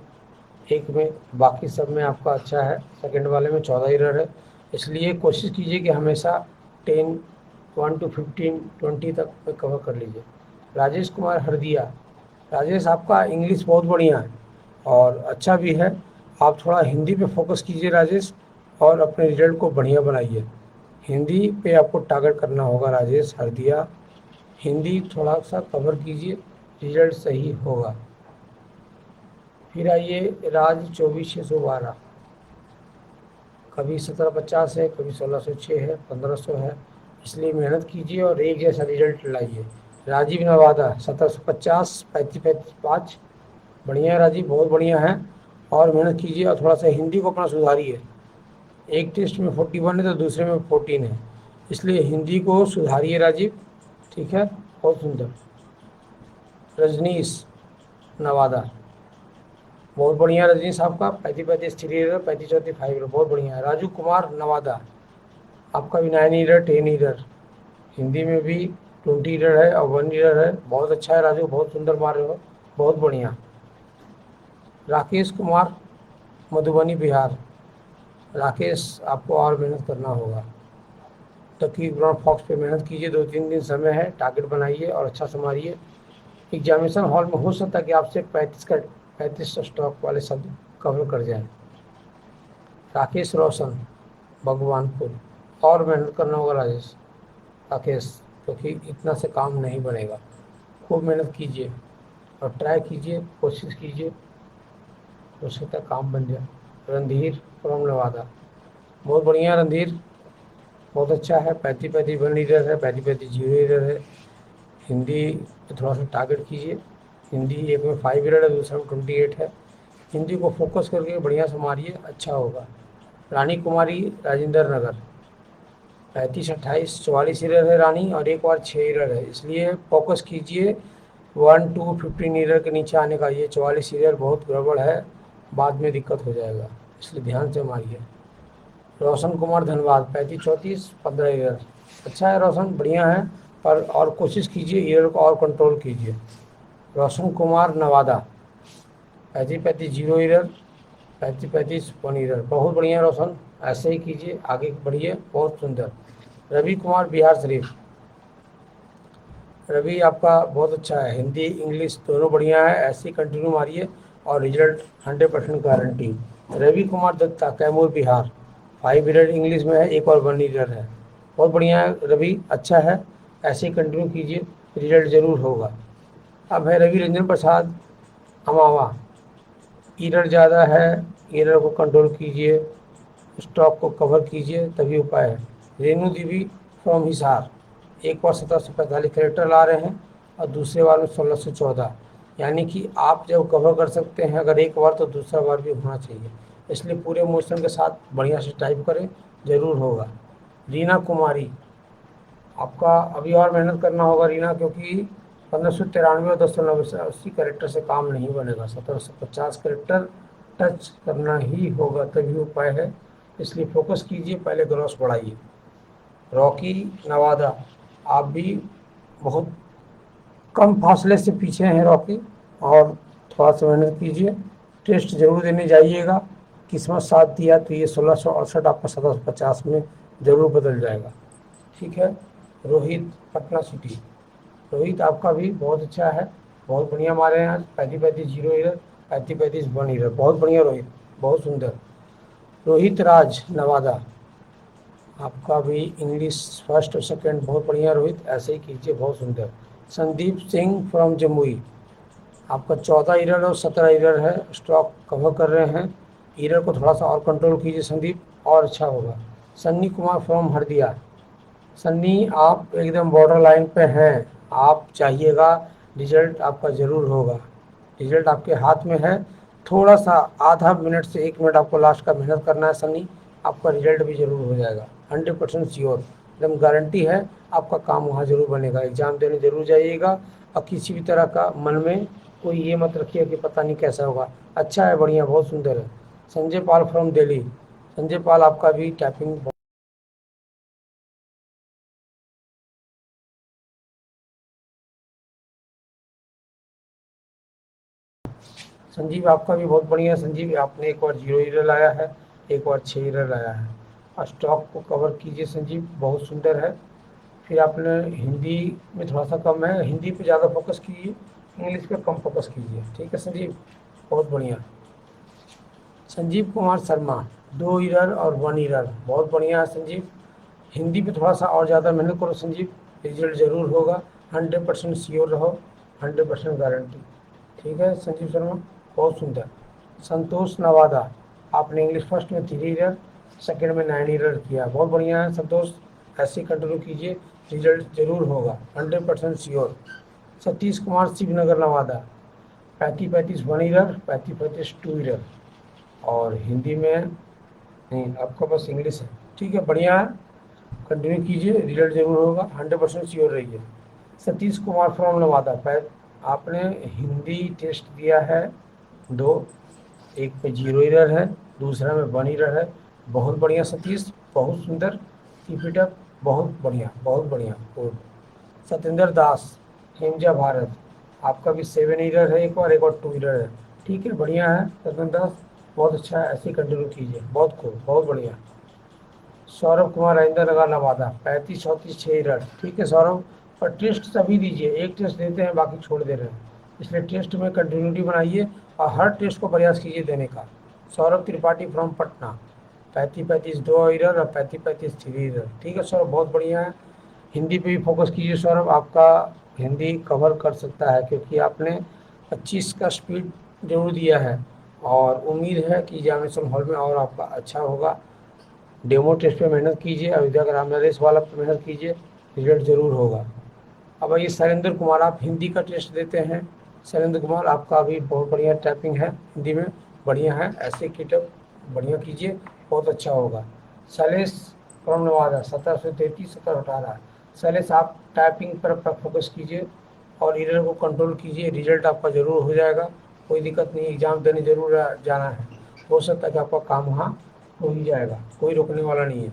एक में, बाकी सब में आपका अच्छा है, सेकंड वाले में 14 ईरर है, इसलिए कोशिश कीजिए कि हमेशा 10 1 to 15 20 तक में कवर कर लीजिए। राजेश कुमार हरदिया, राजेश आपका इंग्लिश बहुत बढ़िया है और अच्छा भी है, आप थोड़ा हिंदी पे फोकस कीजिए राजेश, और अपने रिजल्ट को बढ़िया बनाइए, हिंदी पे आपको टारगेट करना होगा राजेश हरदिया, हिंदी थोड़ा सा कवर कीजिए, रिजल्ट सही होगा। फिर आइए राज 24-612, कभी 1750 है, कभी 1606 है, 1500 है, इसलिए मेहनत कीजिए और एक जैसा रिजल्ट लाइए। राजीव नवादा 1750 35-35 5, बढ़िया है राजीव, बहुत बढ़िया है, और मेहनत कीजिए और थोड़ा सा हिंदी को अपना सुधारिए, एक टेस्ट में 41 है तो दूसरे में 14 है, इसलिए हिंदी को सुधारिए राजीव, ठीक है, बहुत सुंदर। रजनीश नवादा, बहुत बढ़िया रजनीश आपका, 35-35 3 ईरर, 35-34 5 ईरर, बहुत बढ़िया है। राजू कुमार नवादा, आपका भी 9 ईरर 10 ईरर, हिंदी में भी 20 ईरर है और 1 ईरर है, बहुत अच्छा है राजू, बहुत सुंदर मार रहे हो, बहुत बढ़िया। राकेश कुमार मधुबनी बिहार, राकेश आपको और मेहनत करना होगा, तकीब ब्राउन फॉक्स पे मेहनत कीजिए, 2-3 दिन समय है, टारगेट बनाइए और अच्छा से मारिए, एग्जामिनेशन हॉल में हो सकता है कि आपसे 35 स्टॉक वाले शब्द कवर कर जाए। राकेश रोशन भगवानपुर, और मेहनत करना होगा राजेश राकेश, क्योंकि इतना से काम नहीं बनेगा, खूब मेहनत कीजिए और ट्राई कीजिए, कोशिश कीजिए, हो सकता है काम बन जाए। रणधीर फ्रॉम नवादा, बहुत बढ़िया रणधीर, बहुत अच्छा है, 35-35 1 ईरर है, 35-35 0 ईरर है, हिंदी पे थोड़ा सा टारगेट कीजिए, हिंदी एक में 5 ईरर है, दूसरा में 28 है, हिंदी को फोकस करके बढ़िया से मारिए, अच्छा होगा। रानी कुमारी राजेंद्र नगर, 35-28 44 ईरर है रानी, और एक बार 6 ईरर है, इसलिए फोकस कीजिए 1 to 15 ईरर के नीचे आने का, ये 44 ईरर बहुत गड़बड़ है, बाद में दिक्कत हो जाएगा, इसलिए ध्यान से मारिए। रोशन कुमार धनबाद, 35-34 15 ईरर, अच्छा है रोशन, बढ़िया है, पर और कोशिश कीजिए, ईरर को और कंट्रोल कीजिए। रोशन कुमार नवादा, 35-35 0 ईरर, 35-35 1 ईरर, बहुत बढ़िया रोशन, ऐसे ही कीजिए, आगे बढ़िए, बहुत सुंदर। रवि कुमार बिहार शरीफ, रवि आपका बहुत अच्छा है, हिंदी इंग्लिश दोनों बढ़िया है, ऐसे ही कंटिन्यू मारिए और result 100% guarantee. Ravi Kumar Datta Kaimur Bihar, 5 error English में है, एक और 1 ईरर है, बहुत बढ़िया है रवि, अच्छा है, ऐसे ही कंटिन्यू कीजिए, रिजल्ट ज़रूर होगा। अब है रवि रंजन प्रसाद अमावा, ईरर ज़्यादा है, ईरर को कंट्रोल कीजिए, स्टॉक को कवर कीजिए, तभी उपाय है। रेणु देवी फ्रॉम हिसार, एक बार 1745 कैरेक्टर ला रहे हैं और दूसरे बार में 1614, यानी कि आप जब कवर कर सकते हैं अगर एक बार तो दूसरा बार भी होना चाहिए। इसलिए पूरे मोशन के साथ बढ़िया से टाइप करें, ज़रूर होगा। रीना कुमारी, आपका अभी और मेहनत करना होगा रीना, क्योंकि 1593 और 1090 से 80 कैरेक्टर से काम नहीं बनेगा। 1750 कैरेक्टर टच करना ही होगा, तभी उपाय है। इसलिए फोकस कीजिए, पहले ग्रॉस बढ़ाइए। रॉकी नवादा, आप भी बहुत कम फासले से पीछे हैं रॉकी, और थोड़ा सा मेहनत कीजिए, टेस्ट जरूर देने जाइएगा। किस्मत साथ दिया तो ये 1668 आपका 1750 में ज़रूर बदल जाएगा। ठीक है। रोहित, पटना सिटी, रोहित आपका भी बहुत अच्छा है, बहुत बढ़िया मारे हैं आज। 35-35 जीरो इरर, 35-35 वन इरर, बहुत बढ़िया रोहित, बहुत सुंदर। रोहित राज नवादा, आपका भी इंग्लिश फर्स्ट और सेकंड बहुत बढ़िया रोहित, ऐसे ही कीजिए, बहुत सुंदर। संदीप सिंह फ्रॉम जमुई, आपका 14 इरर और 17 इरर है, स्टॉक कवर कर रहे हैं। इरर को थोड़ा सा और कंट्रोल कीजिए संदीप, और अच्छा होगा। सन्नी कुमार फ्रॉम हरदिया, सन्नी आप एकदम बॉर्डर लाइन पे हैं, आप चाहिएगा, रिजल्ट आपका ज़रूर होगा। रिजल्ट आपके हाथ में है, थोड़ा सा आधा मिनट से 1 मिनट आपको लास्ट का मेहनत करना है सन्नी, आपका रिजल्ट भी ज़रूर हो जाएगा। 100% श्योर, एकदम गारंटी है, आपका काम वहाँ ज़रूर बनेगा। एग्ज़ाम देने ज़रूर जाइएगा, और किसी भी तरह का मन में कोई ये मत रखिए कि पता नहीं कैसा होगा। अच्छा है, बढ़िया, बहुत सुंदर है। संजय पाल फ्रॉम दिल्ली, संजय पाल आपका भी टाइपिंग, संजीव आपका भी बहुत बढ़िया। संजीव आपने एक बार 0 इरर लाया है, एक बार 6 इरर लाया है, और स्टॉक को कवर कीजिए संजीव, बहुत सुंदर है। फिर आपने हिंदी में थोड़ा सा कम है, हिंदी पे ज़्यादा फोकस कीजिए, इंग्लिश पे कम फोकस कीजिए। ठीक है संजीव, बहुत बढ़िया। संजीव कुमार शर्मा, 2 इरर और 1 इरर, बहुत बढ़िया है संजीव। हिंदी पे थोड़ा सा और ज़्यादा मेहनत करो संजीव, रिजल्ट ज़रूर होगा। 100% श्योर रहो, 100% गारंटी। ठीक है संजीव शर्मा, बहुत सुंदर। संतोष नवादा, आपने इंग्लिश फर्स्ट में 3 इरर, सेकंड में 9 इरर किया, बहुत बढ़िया है संतोष, ऐसे ही कंटिन्यू कीजिए, रिजल्ट ज़रूर होगा, 100% sure. Satish Kumar Shivnagar Nawada, 35-35 1 error, 35-35 2 error, और हिंदी में नहीं, आपका बस इंग्लिश है। ठीक है, बढ़िया है, कंटिन्यू कीजिए, रिजल्ट जरूर होगा, 100% श्योर रहिए। सतीश कुमार फ्रॉम नवादा, आपने हिंदी टेस्ट दिया है 2, एक पे 0 इरर है, दूसरा में 1 इरर है, बहुत बढ़िया सतीश, बहुत सुंदर, कीप इट अप, बहुत बढ़िया, बहुत बढ़िया, गुड। सत्येंद्र दास, हेमजा भारत, आपका भी 7 इरर है, एक और 2 इरर है। ठीक है, बढ़िया है सत्येंद्र दास, बहुत अच्छा है, ऐसे ही कंटिन्यू कीजिए, बहुत खूब, बहुत बढ़िया। सौरभ कुमार राजेंद्र नगर नवादा, 35-34 6 इरर, ठीक है सौरभ, और टेस्ट सभी दीजिए, एक टेस्ट देते हैं बाकी छोड़ दे रहे हैं, इसलिए टेस्ट में कंटिन्यूटी बनाइए और हर टेस्ट को प्रयास कीजिए देने का। सौरभ त्रिपाठी फ्रॉम पटना, 35-35 2 इरर और 35-35 3 इरर, ठीक है सौरभ, बहुत बढ़िया है। हिंदी पे भी फोकस कीजिए सौरभ, आपका हिंदी कवर कर सकता है, क्योंकि आपने 25 का स्पीड जरूर दिया है, और उम्मीद है कि एग्जामिनेशन हॉल में और आपका अच्छा होगा। डेमो टेस्ट पे मेहनत कीजिए, अयोध्या ग्राम नरेश वाला पे मेहनत कीजिए, रिजल्ट ज़रूर होगा। अब आइए शैलेंद्र कुमार, आप हिंदी का टेस्ट देते हैं। शैलेंद्र कुमार आपका भी बहुत बढ़िया टाइपिंग है हिंदी में, बढ़िया है, ऐसे कीटअप बढ़िया कीजिए, बहुत अच्छा होगा। शैलेश फ्रॉम नवादा, 1733 1718, शैलेश आप टाइपिंग पर अपना फोकस कीजिए और इरर को कंट्रोल कीजिए, रिजल्ट आपका ज़रूर हो जाएगा, कोई दिक्कत नहीं, एग्ज़ाम देने ज़रूर जाना है, हो सकता है कि आपका काम वहाँ हो ही जाएगा, कोई रोकने वाला नहीं है,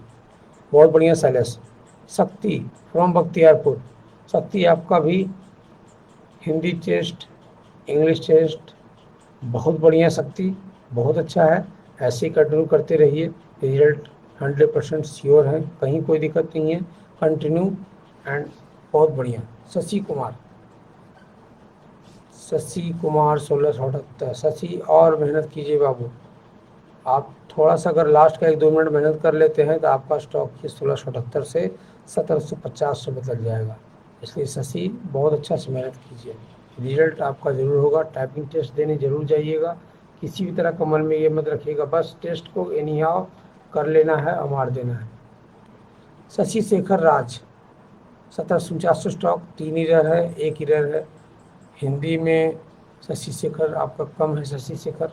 बहुत बढ़िया शैलेश। शक्ति फ्रॉम बख्तियारपुर, शक्ति आपका भी हिंदी टेस्ट, इंग्लिश टेस्ट बहुत बढ़िया शक्ति, बहुत अच्छा है, ऐसे ही कंटिन्यू करते रहिए, रिजल्ट 100% श्योर है, कहीं कोई दिक्कत नहीं है, कंटिन्यू एंड बहुत बढ़िया। शशि कुमार, शशि कुमार 1678, शशि और मेहनत कीजिए बाबू, आप थोड़ा सा अगर लास्ट का 1-2 मिनट मेहनत कर लेते हैं तो आपका स्टॉक ही 1678 से 1750 से बदल जाएगा, इसलिए शशि बहुत अच्छा से मेहनत कीजिए, रिजल्ट आपका ज़रूर होगा। टाइपिंग टेस्ट देने ज़रूर जाइएगा, किसी भी तरह का मन में ये मत रखिएगा बस टेस्ट को एनी हाउ कर लेना है और मार देना है। शशि शेखर राज, 1749 स्टॉक, 3 ईरर है, 1 ईरर है। हिंदी में शशि शेखर आपका कम है, शशि शेखर।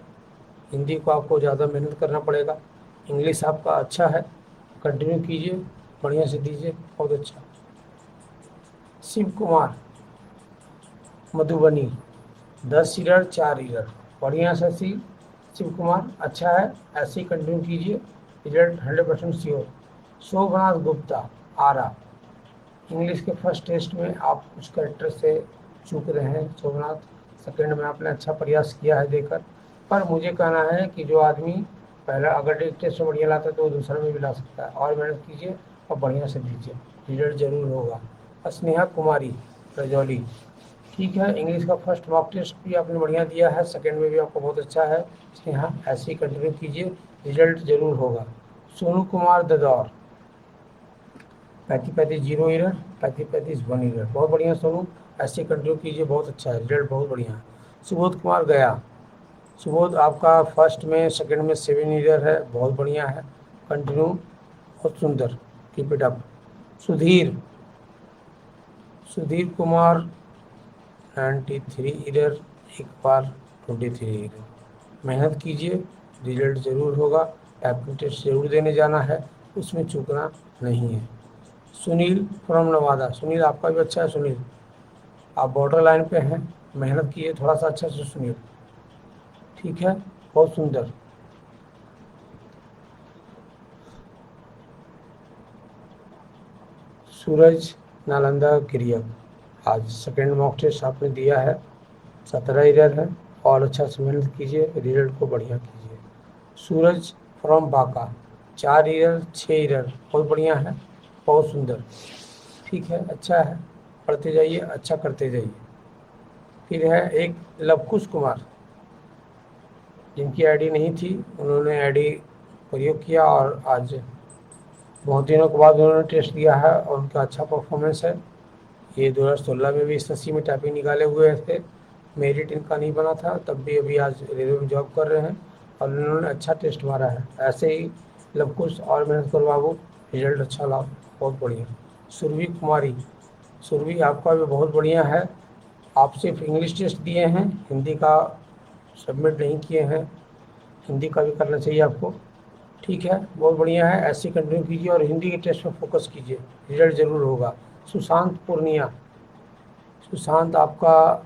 हिंदी को आपको ज़्यादा मेहनत करना पड़ेगा। इंग्लिश आपका अच्छा है, कंटिन्यू कीजिए, बढ़िया से दीजिए, बहुत अच्छा। शिव कुमार मधुबनी, 10 ईरर, 4 ईरर, बढ़िया से शिव कुमार अच्छा है, ऐसे ही कंटिन्यू कीजिए, रिजल्ट 100% श्योर। शोभनाथ गुप्ता आरा, इंग्लिश के फर्स्ट टेस्ट में आप कुछ कैरेक्टर से चूक रहे हैं शोभनाथ, सेकेंड में आपने अच्छा प्रयास किया है देकर, पर मुझे कहना है कि जो आदमी पहला अगर एक टेस्ट में बढ़िया लाता है तो वो दूसरा में भी ला सकता है, और मेहनत कीजिए और बढ़िया से दीजिए, रिजल्ट जरूर होगा। स्नेहा कुमारी रजौली, ठीक है, इंग्लिश का फर्स्ट मॉक टेस्ट भी आपने बढ़िया दिया है, सेकेंड में भी आपको बहुत अच्छा है स्नेहा, ऐसे ही कंटिन्यू कीजिए, रिजल्ट जरूर होगा। सोनू कुमार ददौर, 35-35 जीरो ईरर, 35-35 1 ईरर, बहुत बढ़िया सोनू, ऐसे कंटिन्यू कीजिए, बहुत अच्छा है, रिजल्ट बहुत बढ़िया है। सुबोध कुमार गया, सुबोध आपका फर्स्ट में सेकंड में 7 ईरर है, बहुत बढ़िया है, कंटिन्यू, बहुत सुंदर, keep it up. Sudhir, Sudhir Kumar 93 error, एक बार 23 ईरर, मेहनत कीजिए, रिजल्ट ज़रूर होगा, टाइपिंग टेस्ट जरूर देने जाना है, उसमें चूकना नहीं है। सुनील फ्रॉम नवादा, सुनील आपका भी अच्छा है सुनील, आप बॉर्डर लाइन पे हैं, मेहनत कीजिए थोड़ा सा अच्छा से सुनील, ठीक है, बहुत सुंदर। सूरज नालंदा गिरियक, आज सेकेंड मॉक टेस्ट आपने दिया है, 17 ईरर है, और अच्छा से मेहनत कीजिए, रिजल्ट को बढ़िया कीजिए। सूरज फ्रॉम बांका, 4 ईरर, 6 ईरर, बहुत बढ़िया है, बहुत सुंदर, ठीक है, अच्छा है, पढ़ते जाइए, अच्छा करते जाइए। फिर है एक लवकुश कुमार, जिनकी आईडी नहीं थी, उन्होंने आईडी प्रयोग किया और आज बहुत दिनों के बाद उन्होंने टेस्ट दिया है और उनका अच्छा परफॉर्मेंस है। ये 2016 में भी एसएससी में टाइपिंग निकाले हुए थे, मेरिट इनका नहीं बना था, तब भी अभी आज रेलवे में जॉब कर रहे हैं और उन्होंने अच्छा टेस्ट मारा है। ऐसे ही लवकुश और मेहनत करो बाबू, रिजल्ट अच्छा लाओ, बहुत बढ़िया। सुरभि कुमारी, सुरभि आपका भी बहुत बढ़िया है, आप सिर्फ इंग्लिश टेस्ट दिए हैं, हिंदी का सबमिट नहीं किए हैं, हिंदी का भी करना चाहिए आपको, ठीक है, बहुत बढ़िया है, ऐसे कंटिन्यू कीजिए और हिंदी के टेस्ट पर फोकस कीजिए, रिजल्ट ज़रूर होगा। सुशांत पूर्णिया, सुशांत आपका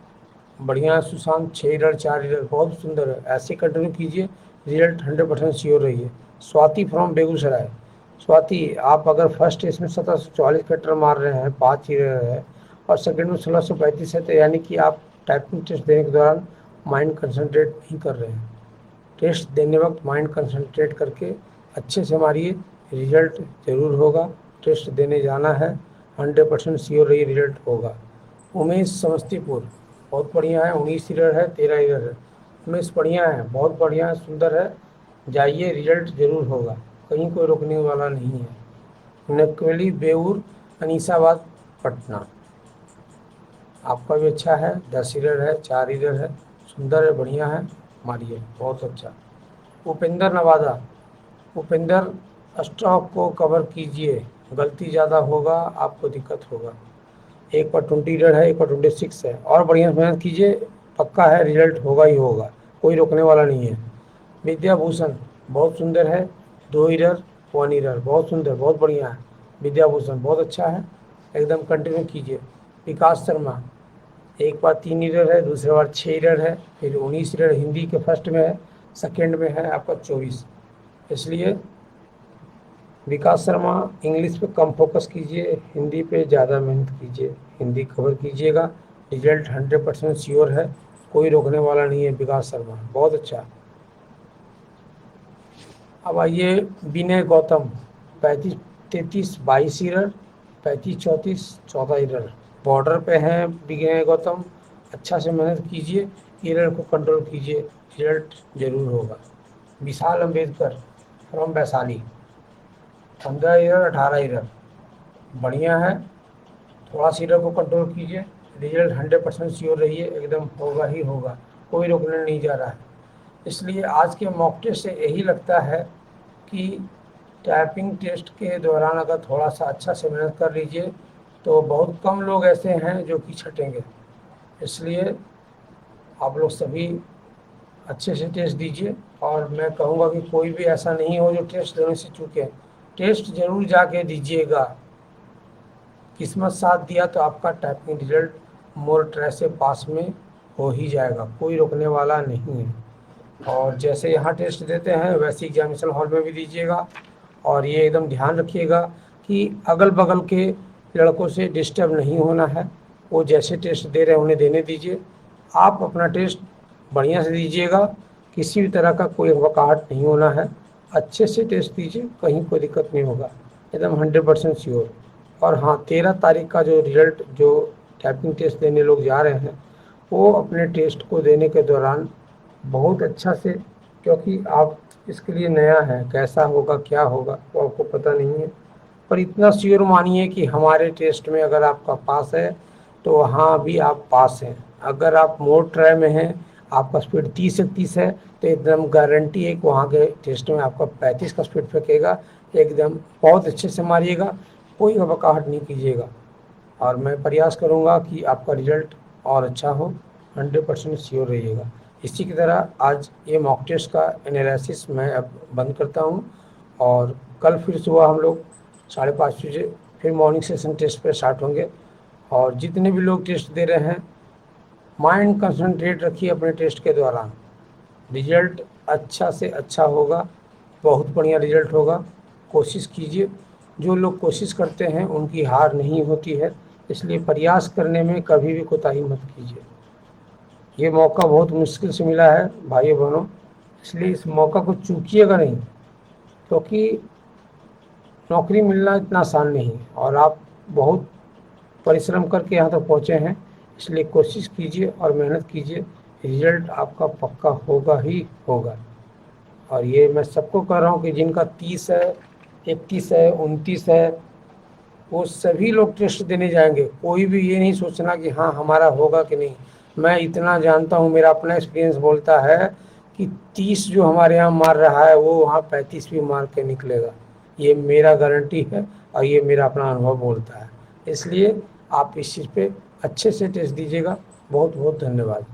बढ़िया है, सुशांत 6 ईरर, 4 ईरर, बहुत सुंदर है, ऐसे कंटिन्यू कीजिए, रिजल्ट 100% श्योर रहिए। स्वाति फ्रॉम बेगूसराय, स्वाति आप अगर फर्स्ट इसमें 1744 कटर मार रहे हैं, 5 ईरर है, और सेकंड में 1635 है, तो यानी कि आप टाइपिंग टेस्ट देने के दौरान माइंड कंसंट्रेट नहीं कर रहे हैं, टेस्ट देने वक्त माइंड कंसंट्रेट करके अच्छे से मारिए, रिजल्ट ज़रूर होगा, टेस्ट देने जाना है, 100% श्योर रहिए, रिजल्ट होगा। उमेश समस्तीपुर, बहुत बढ़िया है, 19 ईरर है, 13 ईरर है, उमेश बढ़िया है, बहुत बढ़िया है, सुंदर है, जाइए, रिजल्ट ज़रूर होगा, कहीं कोई रोकने वाला नहीं है। नकवेली बेऊर अनीसाबाद पटना, आपका भी अच्छा है, 10 ईरर है, 4 ईरर है, सुंदर है, बढ़िया है, मारिए, बहुत अच्छा। उपेंद्र नवादा, उपेंद्र स्टॉक को कवर कीजिए, गलती ज़्यादा होगा आपको दिक्कत होगा, एक पर 20 ईरर है, एक पर 26 है, और बढ़िया मेहनत कीजिए, पक्का है, रिजल्ट होगा ही होगा, कोई रोकने वाला नहीं है। विद्याभूषण बहुत सुंदर है, 2 ईरर, 1 ईरर, बहुत सुंदर, बहुत बढ़िया है, विद्याभूषण बहुत अच्छा है, एकदम कंटिन्यू कीजिए। विकास शर्मा, एक बार 3 ईरर है, दूसरी बार 6 ईरर है, फिर 19 ईरर हिंदी के फर्स्ट में है, सेकेंड में है आपका 24, इसलिए विकास शर्मा इंग्लिश पे कम फोकस कीजिए, हिंदी पे ज़्यादा मेहनत कीजिए, हिंदी कवर कीजिएगा, रिजल्ट 100% श्योर है, कोई रोकने वाला नहीं है। विकास शर्मा बहुत अच्छा। अब आइए विनय गौतम, 35-33 22 ईरर, 35-34 14 ईरर, बॉर्डर पे हैं विनय गौतम, अच्छा से मेहनत कीजिए, ईरर को कंट्रोल कीजिए, रिजल्ट जरूर होगा। Vishal Ambedkar from Vaishali, 15 error, 18 error, बढ़िया है, थोड़ा सा ईरर को कंट्रोल कीजिए, रिजल्ट 100% श्योर रहिए, एकदम होगा ही होगा, कोई रोकने नहीं जा रहा है। इसलिए आज के मॉक टेस्ट से यही लगता है कि टाइपिंग टेस्ट के दौरान अगर थोड़ा सा अच्छा से मेहनत कर लीजिए तो बहुत कम लोग ऐसे हैं जो कि छटेंगे। इसलिए आप लोग सभी अच्छे से टेस्ट दीजिए, और मैं कहूँगा कि कोई भी ऐसा नहीं हो जो टेस्ट देने से चूके। टेस्ट ज़रूर जाके दीजिएगा। किस्मत साथ दिया तो आपका टाइपिंग रिजल्ट मोर ट्राई से पास में हो ही जाएगा, कोई रोकने वाला नहीं है। और जैसे यहाँ टेस्ट देते हैं वैसे एग्जामिनेशन हॉल में भी दीजिएगा। और ये एकदम ध्यान रखिएगा कि अगल बगल के लड़कों से डिस्टर्ब नहीं होना है। वो जैसे टेस्ट दे रहे हैं उन्हें देने दीजिए। आप अपना टेस्ट बढ़िया से दीजिएगा, किसी भी तरह का कोई वकाहट नहीं होना है। अच्छे से टेस्ट दीजिए, कहीं कोई दिक्कत नहीं होगा, एकदम 100% श्योर। और हाँ, 13 तारीख का जो रिजल्ट जो टाइपिंग टेस्ट देने लोग जा रहे हैं, वो अपने टेस्ट को देने के दौरान बहुत अच्छा से, क्योंकि आप इसके लिए नया है, कैसा होगा क्या होगा वो आपको पता नहीं है, पर इतना श्योर मानिए कि हमारे टेस्ट में अगर आपका पास है तो वहाँ भी आप पास हैं। अगर आप मोड ट्राई में हैं, आपका स्पीड 30 है, तो एकदम गारंटी है कि वहाँ के टेस्ट में आपका 35 का स्पीड फेंकेगा। एकदम बहुत अच्छे से मारिएगा, कोई वकाहट नहीं कीजिएगा, और मैं प्रयास करूँगा कि आपका रिजल्ट और अच्छा हो। 100% श्योर रहिएगा। इसी की तरह आज ये मॉक टेस्ट का एनालिसिस मैं अब बंद करता हूँ, और कल फिर सुबह हम लोग 5:30 बजे फिर मॉर्निंग सेशन टेस्ट पे स्टार्ट होंगे। और जितने भी लोग टेस्ट दे रहे हैं, माइंड कंसंट्रेट रखिए अपने टेस्ट के दौरान। रिजल्ट अच्छा से अच्छा होगा, बहुत बढ़िया रिजल्ट होगा। कोशिश कीजिए, जो लोग कोशिश करते हैं उनकी हार नहीं होती है, इसलिए प्रयास करने में कभी भी कोताही मत कीजिए। ये मौका बहुत मुश्किल से मिला है भाइयों बहनों, इसलिए इस मौका को चूकिएगा नहीं, क्योंकि नौकरी मिलना इतना आसान नहीं है, और आप बहुत परिश्रम करके यहाँ तक पहुँचे हैं। इसलिए कोशिश कीजिए और मेहनत कीजिए, रिजल्ट आपका पक्का होगा ही होगा। और ये मैं सबको कह रहा हूँ कि जिनका 30 है, 31 है, 29 है, वो सभी लोग टेस्ट देने जाएंगे। कोई भी ये नहीं सोचना कि हाँ हमारा होगा कि नहीं। मैं इतना जानता हूँ, मेरा अपना एक्सपीरियंस बोलता है कि 30 जो हमारे यहाँ मार रहा है वो वहाँ 35 भी मार के निकलेगा। ये मेरा गारंटी है, और ये मेरा अपना अनुभव बोलता है। इसलिए आप इस चीज़ पे अच्छे से टेस्ट दीजिएगा। बहुत बहुत धन्यवाद।